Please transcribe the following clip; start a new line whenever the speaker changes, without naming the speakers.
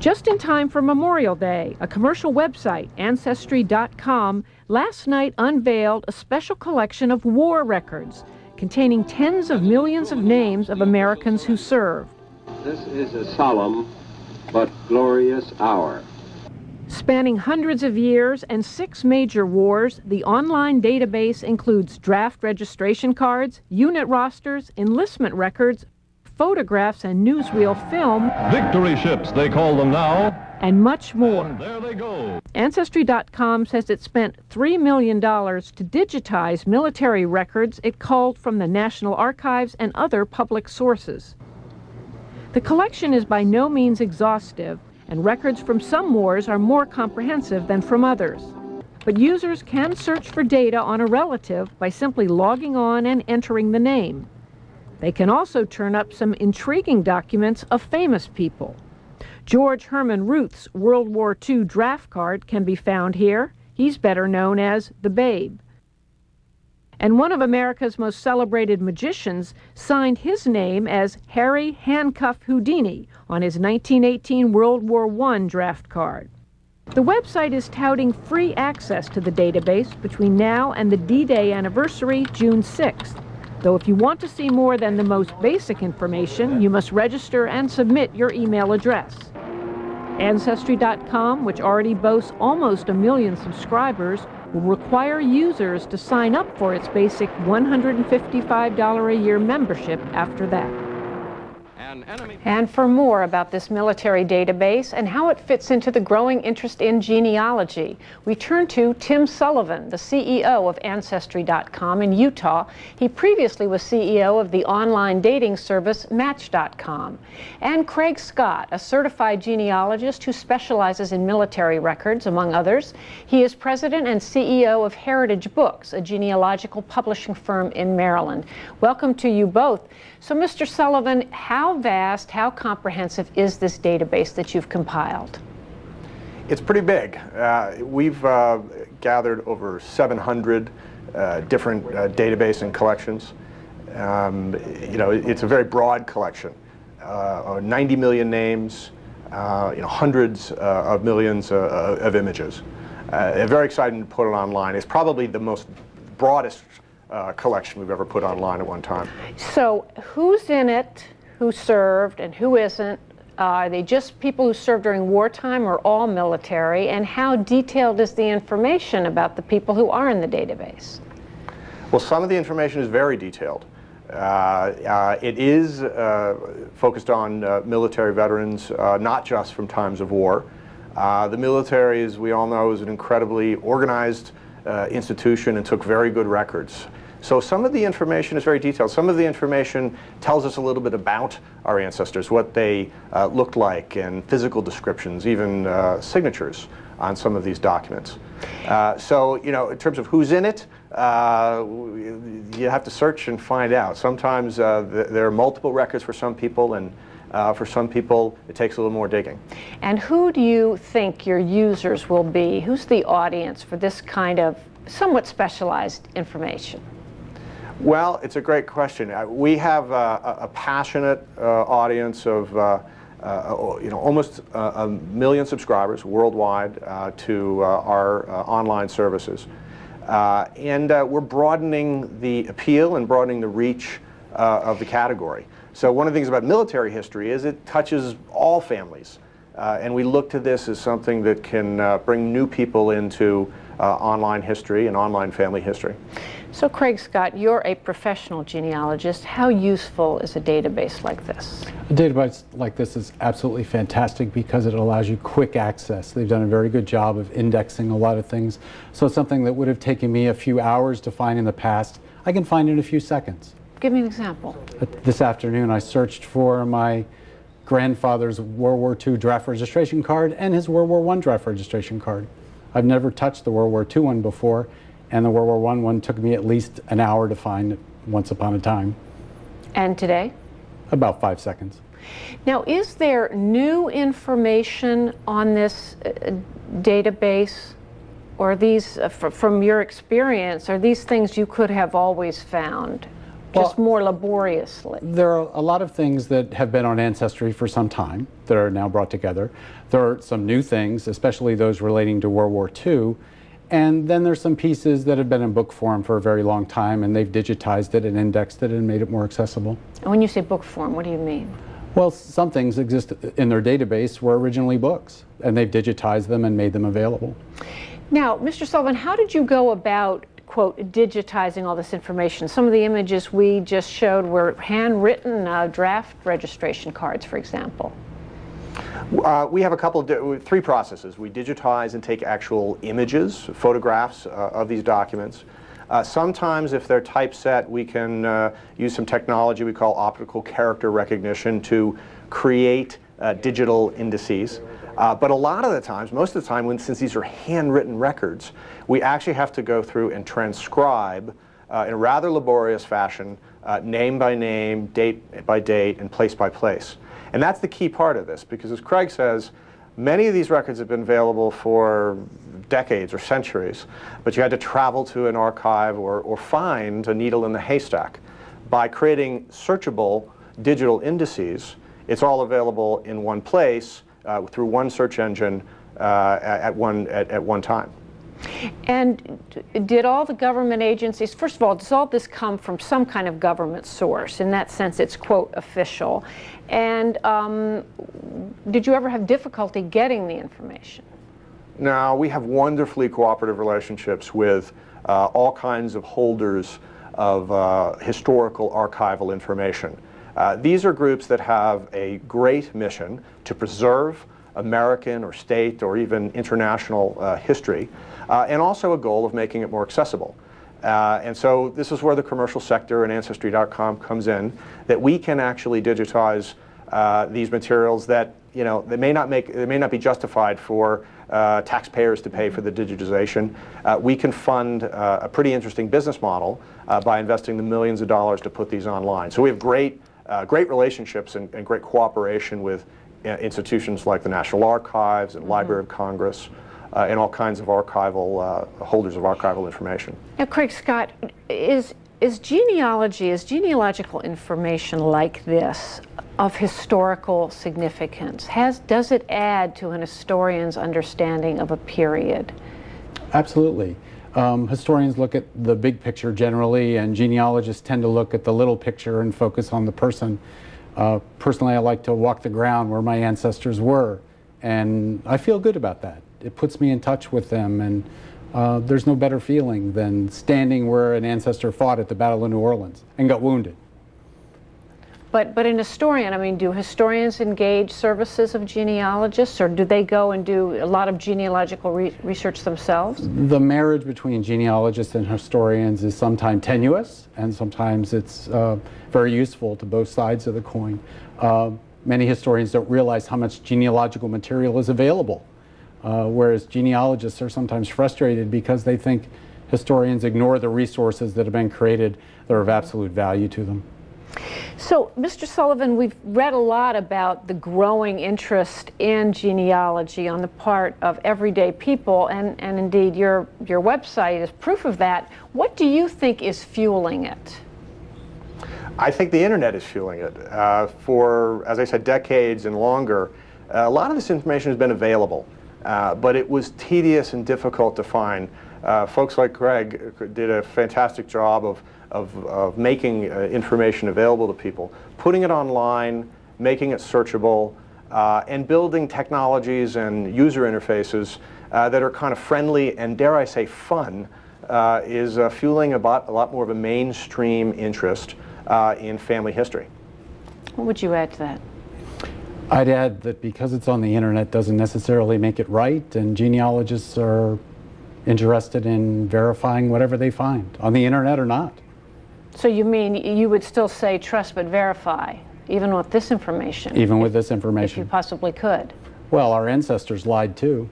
Just in time for Memorial Day, a commercial website, Ancestry.com, last night unveiled a special collection of war records containing tens of millions of names of Americans who served.
This is a solemn but glorious hour.
Spanning hundreds of years and 6 major wars, the online database includes draft registration cards, unit rosters, enlistment records, photographs and newsreel film,
victory ships, they call them now,
and much more.
And there they go.
Ancestry.com says it spent $3 million to digitize military records it culled from the National Archives and other public sources. The collection is by no means exhaustive, and records from some wars are more comprehensive than from others. But users can search for data on a relative by simply logging on and entering the name. They can also turn up some intriguing documents of famous people. George Herman Ruth's World War II draft card can be found here. He's better known as the Babe. And one of America's most celebrated magicians signed his name as Harry Handcuff Houdini on his 1918 World War I draft card. The website is touting free access to the database between now and the D-Day anniversary, June 6th. Though if you want to see more than the most basic information, you must register and submit your email address. Ancestry.com, which already boasts almost 1 million subscribers, will require users to sign up for its basic $155 a year membership after that. And for more about this military database and how it fits into the growing interest in genealogy, we turn to Tim Sullivan, the CEO of Ancestry.com in Utah. He previously was CEO of the online dating service Match.com. And Craig Scott, a certified genealogist who specializes in military records, among others. He is president and CEO of Heritage Books, a genealogical publishing firm in Maryland. Welcome to you both. So, Mr. Sullivan, how vast, how comprehensive is this database that you've compiled?
It's pretty big. We've gathered over 700 different database and collections. It's a very broad collection. 90 million names, hundreds of millions of images. Very exciting to put it online. It's probably the most broadest collection we've ever put online at one time.
So who's in it, who served, and who isn't? Are they just people who served during wartime or all military? And how detailed is the information about the people who are in the database?
Well, some of the information is very detailed. It is focused on military veterans, not just from times of war. The military, as we all know, is an incredibly organized institution and took very good records. So some of the information is very detailed. Some of the information tells us a little bit about our ancestors, what they looked like, and physical descriptions, even signatures on some of these documents. So, in terms of who's in it, you have to search and find out. Sometimes there are multiple records for some people, and for some people it takes a little more digging.
And who do you think your users will be? Who's the audience for this kind of somewhat specialized information?
Well, it's a great question. We have a passionate audience of almost 1 million subscribers worldwide to our online services. And we're broadening the appeal and broadening the reach of the category. So one of the things about military history is it touches all families. And we look to this as something that can bring new people into online history and online family history.
So Craig Scott, you're a professional genealogist. How useful is a database like this?
A database like this is absolutely fantastic because it allows you quick access. They've done a very good job of indexing a lot of things. So something that would have taken me a few hours to find in the past, I can find in a few seconds.
Give me an example.
This afternoon I searched for my grandfather's World War II draft registration card and his World War I draft registration card. I've never touched the World War II one before, and the World War I one took me at least an hour to find once upon a time.
And today?
About 5 seconds.
Now, is there new information on this database, or are these, from your experience, are these things you could have always found? just more laboriously?
There are a lot of things that have been on Ancestry for some time that are now brought together. There are some new things, especially those relating to World War II. And then there's some pieces that have been in book form for a very long time, and they've digitized it and indexed it and made it more accessible.
And when you say book form, what do you mean?
Well, some things exist in their database were originally books, and they've digitized them and made them available.
Now, Mr. Sullivan, how did you go about, quote, digitizing all this information? Some of the images we just showed were handwritten draft registration cards, for example.
We have three processes. We digitize and take actual images, photographs of these documents. Sometimes if they're typeset, we can use some technology we call optical character recognition to create digital indices. But a lot of the times, most of the time, since these are handwritten records, we actually have to go through and transcribe in a rather laborious fashion, name by name, date by date, and place by place. And that's the key part of this, because as Craig says, many of these records have been available for decades or centuries, but you had to travel to an archive or find a needle in the haystack. By creating searchable digital indices, it's all available in one place through one search engine at one time.
And did all the government agencies, first of all, does all this come from some kind of government source? In that sense, it's, quote, official. And did you ever have difficulty getting the information?
No, we have wonderfully cooperative relationships with all kinds of holders of historical archival information. These are groups that have a great mission to preserve American or state or even international history, and also a goal of making it more accessible. And so this is where the commercial sector and Ancestry.com comes in, that we can actually digitize these materials that, you know, they may not be justified for taxpayers to pay for the digitization. We can fund a pretty interesting business model by investing the millions of dollars to put these online. So we have great relationships and great cooperation with institutions like the National Archives and Library of Congress and all kinds of archival holders of archival information.
Now, Craig Scott, is genealogical information like this of historical significance? Does it add to an historian's understanding of a period? Absolutely.
Historians look at the big picture generally, and genealogists tend to look at the little picture and focus on the person. Personally, I like to walk the ground where my ancestors were, and I feel good about that. It puts me in touch with them, and there's no better feeling than standing where an ancestor fought at the Battle of New Orleans and got wounded.
But an historian, I mean, do historians engage services of genealogists, or do they go and do a lot of genealogical research themselves? The
marriage between genealogists and historians is sometimes tenuous, and sometimes it's very useful to both sides of the coin. Many historians don't realize how much genealogical material is available, whereas genealogists are sometimes frustrated because they think historians ignore the resources that have been created that are of absolute value to them.
So, Mr. Sullivan, we've read a lot about the growing interest in genealogy on the part of everyday people, and indeed your website is proof of that. What do you think is fueling it?
I think the internet is fueling it. For, as I said, decades and longer, a lot of this information has been available, but it was tedious and difficult to find. Folks like Greg did a fantastic job of making information available to people, putting it online, making it searchable, and building technologies and user interfaces that are kind of friendly and, dare I say, fun, is fueling a lot more of a mainstream interest in family history.
What would you add to that?
I'd add that because it's on the internet doesn't necessarily make it right, and genealogists are interested in verifying whatever they find, on the internet or not.
So you mean you would still say trust but verify, even with this information?
Even with this information.
If you possibly could.
Well, our ancestors lied too.